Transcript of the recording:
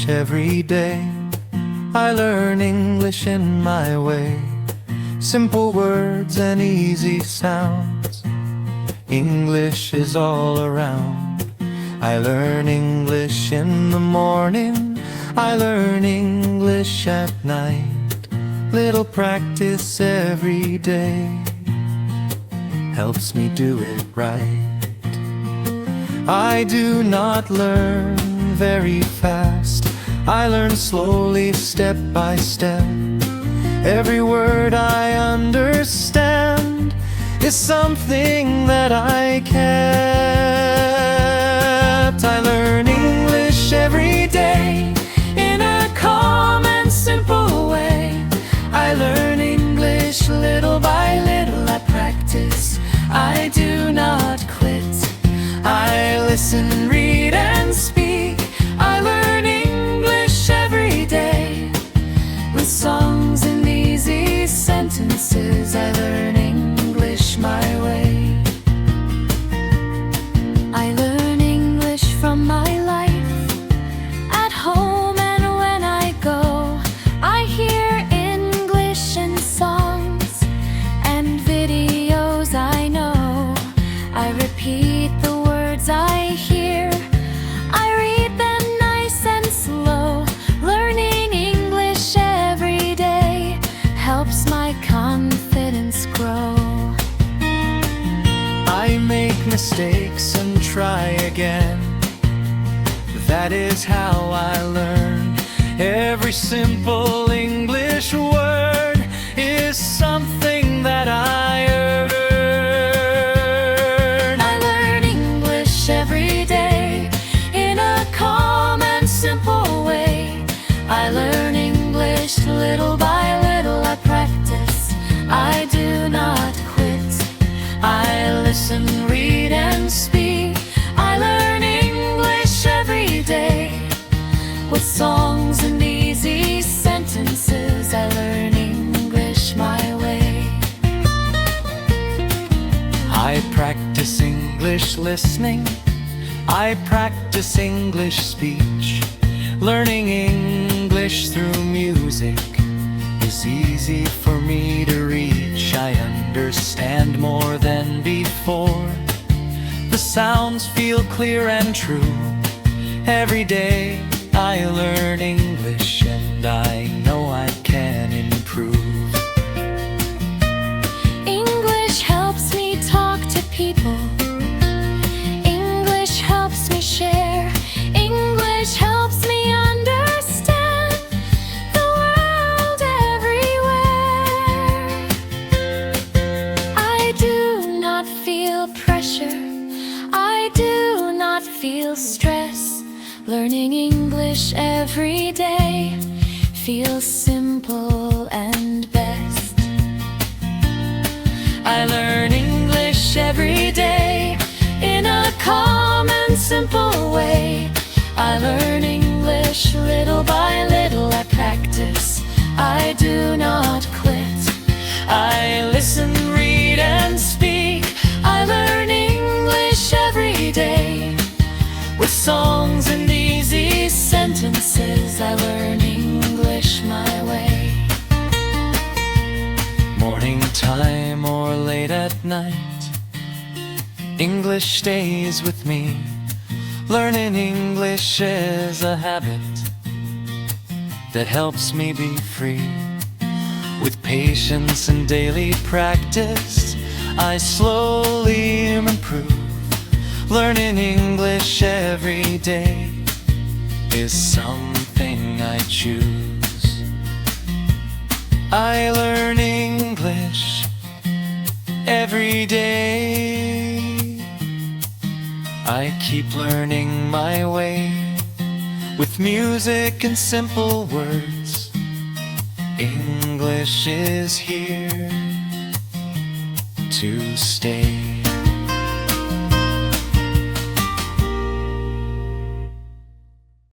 every day. I learn English in my way. Simple words and easy sounds. English is all around. I learn English in the morning. I learn English at night. Little practice every day helps me do it right. I do not learn very fast. I learn slowly, step by step. Every word I understand is something that I kept. I learn English every day in a calm and simple way. I learn English little by little. I practice, I do not quit. I listen, read and speak. I learn English every day with songs and easy sentences. I learn English my way. I learn English from my life at home and when I go. I hear English in songs and videos I know. I repeat the words I hear. I read them nice and slow. Learning English every day helps my confidence grow. I make mistakes and try again. That is how I learn. Every simple English word is something that I earn. I learn English every day in a calm and simple way. I learn English little by little. I practice, I do not quit. I listen, read and speak. I learn English every day with songs and easy sentences. I learn English my way. I practice English listening. I practice English speech. Learning English through music is easy for me to reach. I understand more than before. The sounds feel clear and true. Every day I learn English and I know I can improve. English helps me talk to people. English helps me share. English helps me understand the world everywhere. I do not feel pressure. I do not feel stress. Learning English every day feels simple and best. I learn English every day in a calm and simple way. I learn English little by little. I practice, I do not quit. I listen, read and speak. I learn English every day with songs and easy sentences. I learn English my way. Morning time or late at night, English stays with me. Learning English is a habit that helps me be free. With patience and daily practice, I slowly improve. Learning English every day is something I choose. I learn English every day. I keep learning my way with music and simple words. English is here to stay.